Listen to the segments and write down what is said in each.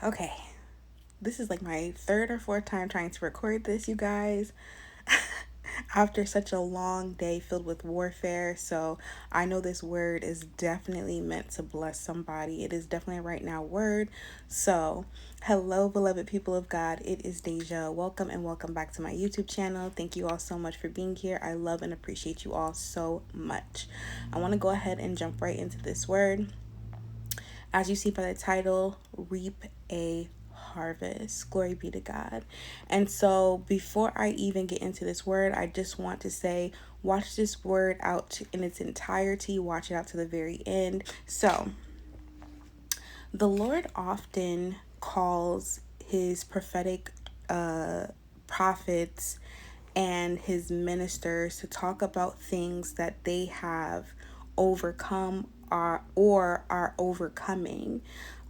Okay. This is like my third or fourth time trying to record this, you guys. After such a long day filled with warfare. So I know this word is definitely meant to bless somebody. It is definitely a right now word. So, hello, beloved people of God. It is Deja. Welcome and welcome back to my YouTube channel. Thank you all so much for being here. I love and appreciate you all so much. I want to go ahead and jump right into this word. As you see by the title, reap a harvest. Glory be to God. And so, before I even get into this word, I just want to say, watch this word out in its entirety, watch it out to the very end. So, the Lord often calls his prophetic prophets and his ministers to talk about things that they have overcome or are overcoming.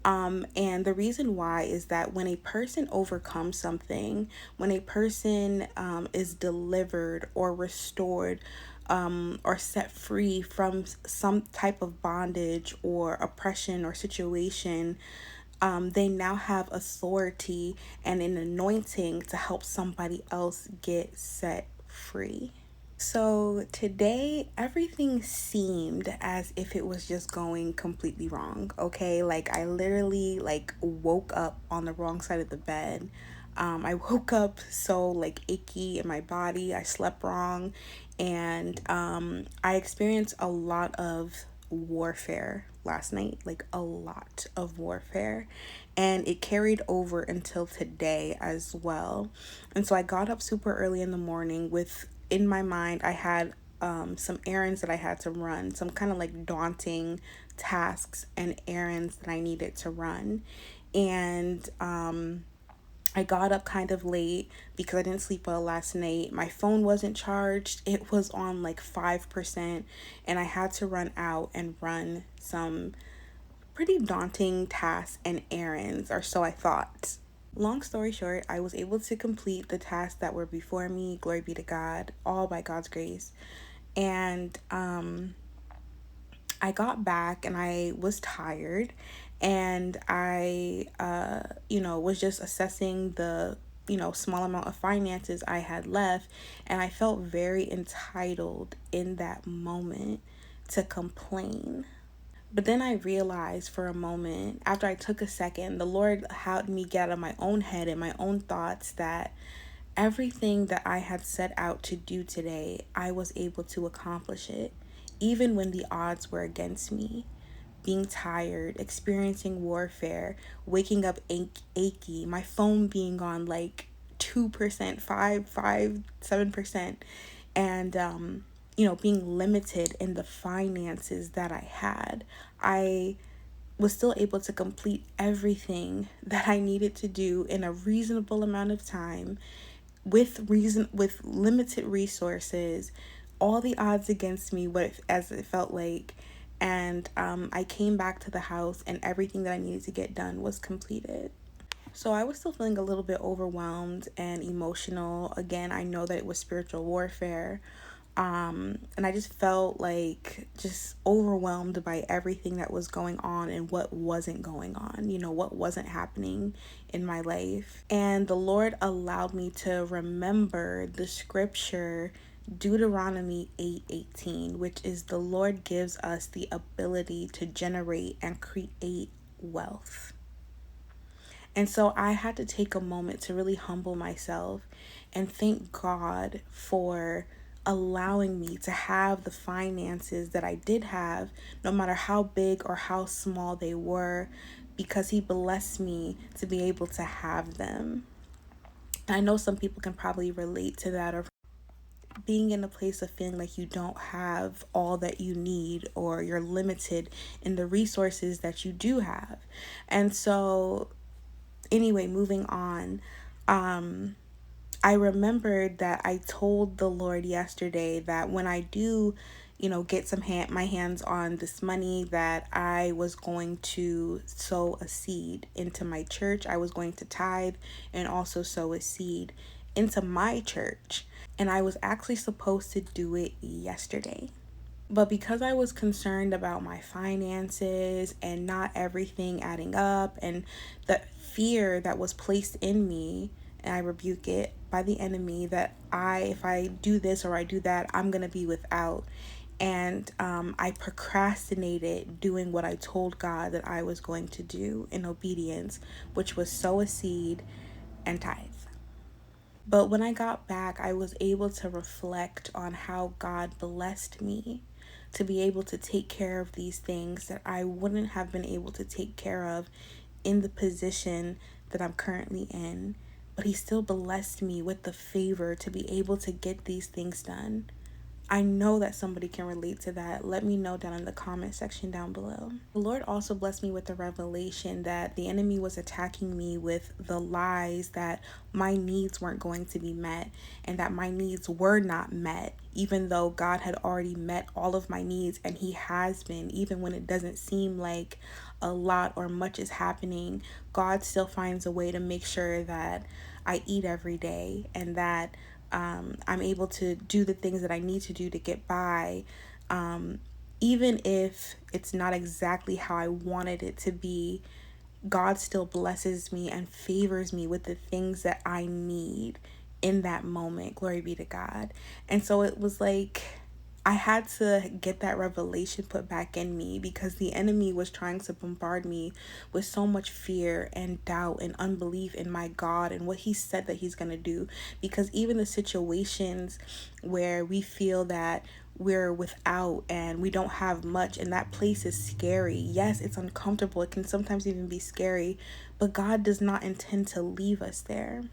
And the reason why is that when a person overcomes something, when a person is delivered or restored, or set free from some type of bondage or oppression or situation, they now have authority and an anointing to help somebody else get set free. So today, everything seemed as if it was just going completely wrong. Okay, like I literally woke up on the wrong side of the bed. I woke up so achy in my body. I slept wrong, and I experienced a lot of warfare last night, like a lot of warfare, and it carried over until today as well. And so I got up super early in the morning with, in my mind, I had some errands that I had to run, some kind of daunting tasks and errands that I needed to run. And I got up kind of late because I didn't sleep well last night. My phone wasn't charged. It was on 5%, and I had to run out and run some pretty daunting tasks and errands, or so I thought. Long story short, I was able to complete the tasks that were before me. Glory be to God, all by God's grace. And I got back and I was tired, and I was just assessing the small amount of finances I had left, and I felt very entitled in that moment to complain. But then I realized for a moment, after I took a second, the Lord helped me get out of my own head and my own thoughts that everything that I had set out to do today, I was able to accomplish it, even when the odds were against me. Being tired, experiencing warfare, waking up achy, my phone being on 2%, 7%, and being limited in the finances that I had. I was still able to complete everything that I needed to do in a reasonable amount of time, with limited resources, all the odds against me, as it felt like. And I came back to the house and everything that I needed to get done was completed. So I was still feeling a little bit overwhelmed and emotional. Again, I know that it was spiritual warfare. And I just felt just overwhelmed by everything that was going on and what wasn't going on, what wasn't happening in my life. And the Lord allowed me to remember the scripture Deuteronomy 8:18, which is the Lord gives us the ability to generate and create wealth. And so I had to take a moment to really humble myself and thank God for allowing me to have the finances that I did have, no matter how big or how small they were, because He blessed me to be able to have them. I know some people can probably relate to that, or being in a place of feeling like you don't have all that you need, or you're limited in the resources that you do have. And so anyway, moving on, I remembered that I told the Lord yesterday that when I do, get my hands on this money, that I was going to sow a seed into my church. I was going to tithe and also sow a seed into my church. And I was actually supposed to do it yesterday. But because I was concerned about my finances and not everything adding up, and the fear that was placed in me, and I rebuke it by the enemy, that if I do this or I do that, I'm going to be without. And I procrastinated doing what I told God that I was going to do in obedience, which was sow a seed and tithe. But when I got back, I was able to reflect on how God blessed me to be able to take care of these things that I wouldn't have been able to take care of in the position that I'm currently in. But He still blessed me with the favor to be able to get these things done. I know that somebody can relate to that. Let me know down in the comment section down below. The Lord also blessed me with the revelation that the enemy was attacking me with the lies that my needs weren't going to be met and that my needs were not met, even though God had already met all of my needs, and He has been. Even when it doesn't seem like a lot or much is happening, God still finds a way to make sure that I eat every day and that I'm able to do the things that I need to do to get by, even if it's not exactly how I wanted it to be. God still blesses me and favors me with the things that I need in that moment. Glory be to God. And so it was like I had to get that revelation put back in me, because the enemy was trying to bombard me with so much fear and doubt and unbelief in my God and what He said that He's going to do. Because even the situations where we feel that we're without and we don't have much, and that place is scary. Yes, it's uncomfortable. It can sometimes even be scary, but God does not intend to leave us there.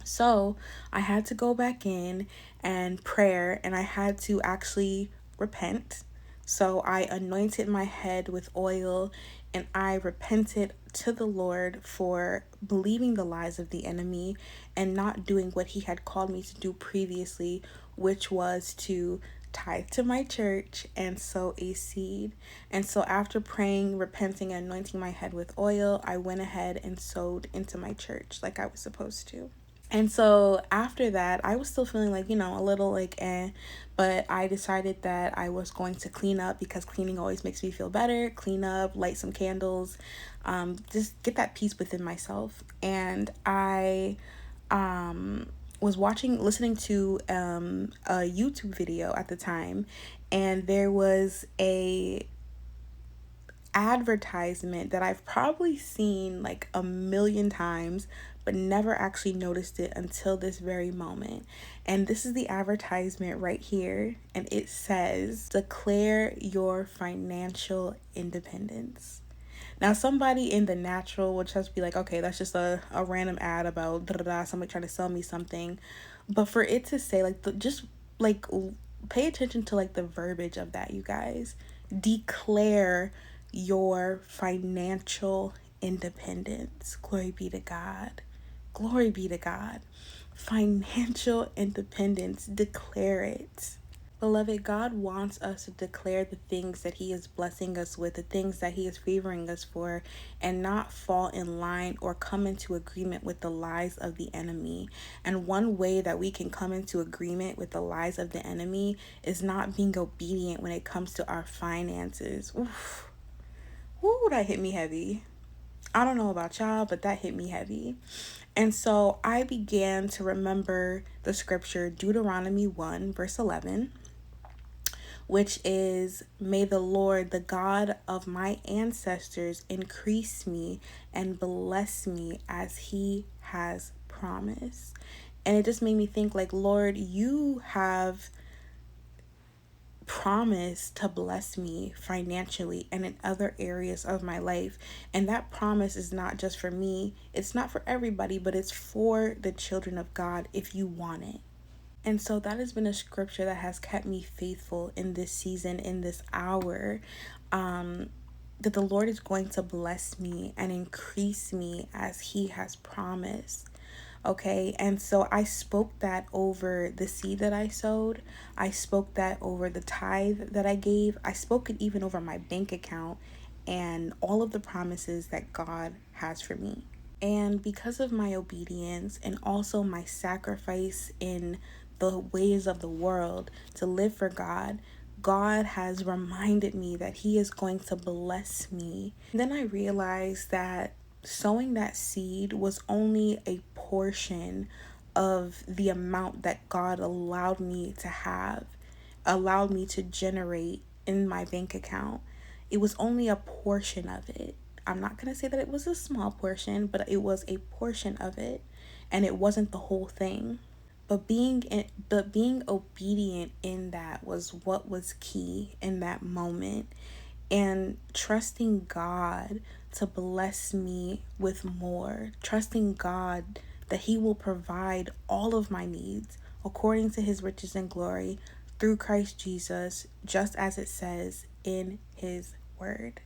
So I had to go back in and prayer, and I had to actually repent. So I anointed my head with oil and I repented to the Lord for believing the lies of the enemy and not doing what He had called me to do previously, which was to tithe to my church and sow a seed. And so after praying, repenting, and anointing my head with oil, I went ahead and sowed into my church like I was supposed to. And so after that, I was still feeling like, a little like but I decided that I was going to clean up, because cleaning always makes me feel better. Clean up, light some candles, just get that peace within myself. And I was listening to a YouTube video at the time, and there was a advertisement that I've probably seen like a million times, but never actually noticed it until this very moment. And this is the advertisement right here, and it says, "Declare your financial independence." Now, somebody in the natural would just be like, okay, that's just a random ad about somebody trying to sell me something. But for it to say, like, just like pay attention to like the verbiage of that, you guys. Declare your financial independence. Glory be to God. Glory be to God. Financial independence. Declare it. Beloved, God wants us to declare the things that He is blessing us with, the things that He is favoring us for, and not fall in line or come into agreement with the lies of the enemy. And one way that we can come into agreement with the lies of the enemy is not being obedient when it comes to our finances. Oof. Ooh, that hit me heavy. I don't know about y'all, but that hit me heavy. And so I began to remember the scripture Deuteronomy 1, verse 11, which is, "May the Lord, the God of my ancestors, increase me and bless me as He has promised." And it just made me think, like, Lord, You have promise to bless me financially and in other areas of my life. And that promise is not just for me, it's not for everybody, but it's for the children of God if you want it. And so that has been a scripture that has kept me faithful in this season, in this hour, that the Lord is going to bless me and increase me as He has promised. Okay, and so I spoke that over the seed that I sowed. I spoke that over the tithe that I gave. I spoke it even over my bank account and all of the promises that God has for me. And because of my obedience and also my sacrifice in the ways of the world to live for God, God has reminded me that He is going to bless me. And then I realized that sowing that seed was only a portion of the amount that God allowed me to have, allowed me to generate in my bank account. It was only a portion of it. I'm not going to say that it was a small portion, but it was a portion of it, and it wasn't the whole thing. But being obedient in that was what was key in that moment, and trusting God to bless me with more, trusting God that He will provide all of my needs according to His riches and glory through Christ Jesus, just as it says in His word.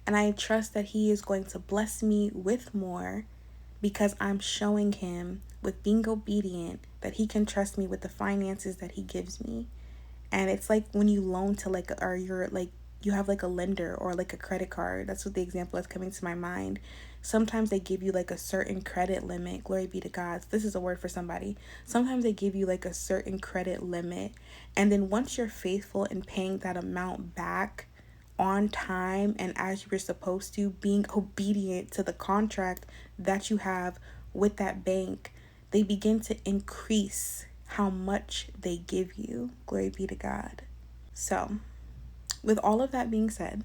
And I trust that He is going to bless me with more because I'm showing Him with being obedient that He can trust me with the finances that He gives me. And it's like when you loan to or you're like, you have like a lender or like a credit card. That's what the example that's coming to my mind. Sometimes they give you like a certain credit limit. Glory be to God. This is a word for somebody. Sometimes they give you like a certain credit limit. And then once you're faithful in paying that amount back on time and as you were supposed to, being obedient to the contract that you have with that bank, they begin to increase how much they give you. Glory be to God. So, with all of that being said,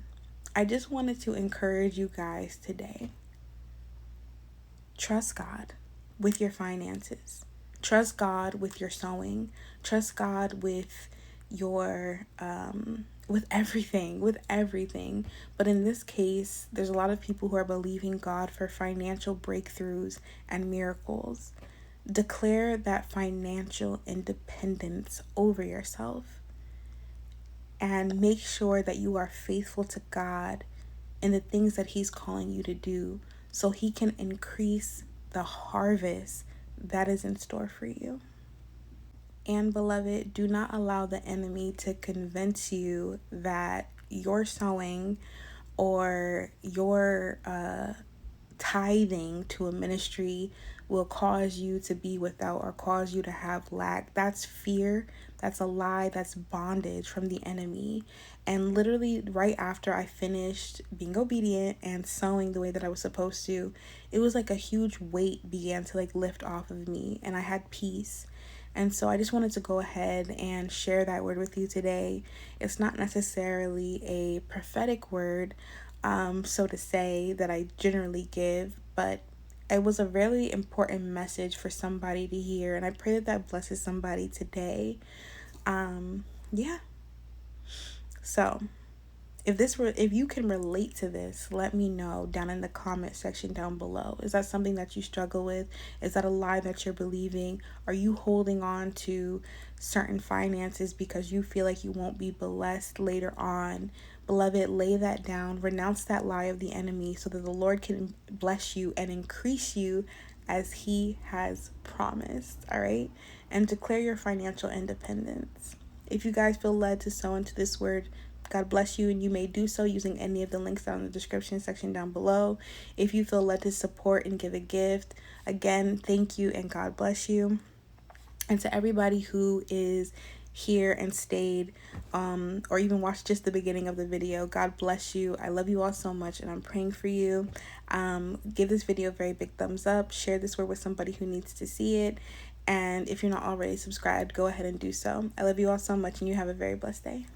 I just wanted to encourage you guys today. Trust God with your finances. Trust God with your sowing. Trust God with your with everything. But in this case, there's a lot of people who are believing God for financial breakthroughs and miracles. Declare that financial independence over yourself, and make sure that you are faithful to God in the things that He's calling you to do, so He can increase the harvest that is in store for you. And beloved, do not allow the enemy to convince you that your sowing or your tithing to a ministry will cause you to be without or cause you to have lack. That's fear. That's a lie. That's bondage from the enemy. And literally right after I finished being obedient and sowing the way that I was supposed to, it was like a huge weight began to like lift off of me, and I had peace. And so I just wanted to go ahead and share that word with you today. It's not necessarily a prophetic word, so to say, that I generally give, but it was a really important message for somebody to hear, and I pray that that blesses somebody today. Yeah. So, if you can relate to this, let me know down in the comment section down below. Is that something that you struggle with? Is that a lie that you're believing? Are you holding on to certain finances because you feel like you won't be blessed later on? Beloved, lay that down. Renounce that lie of the enemy so that the Lord can bless you and increase you as He has promised. All right? And declare your financial independence. If you guys feel led to sow into this word, God bless you, and you may do so using any of the links down in the description section down below. If you feel led to support and give a gift, again, thank you and God bless you. And to everybody who is here and stayed, or even watched just the beginning of the video, God bless you. I love you all so much, and I'm praying for you. Give this video a very big thumbs up. Share this word with somebody who needs to see it. And if you're not already subscribed, go ahead and do so. I love you all so much, and you have a very blessed day.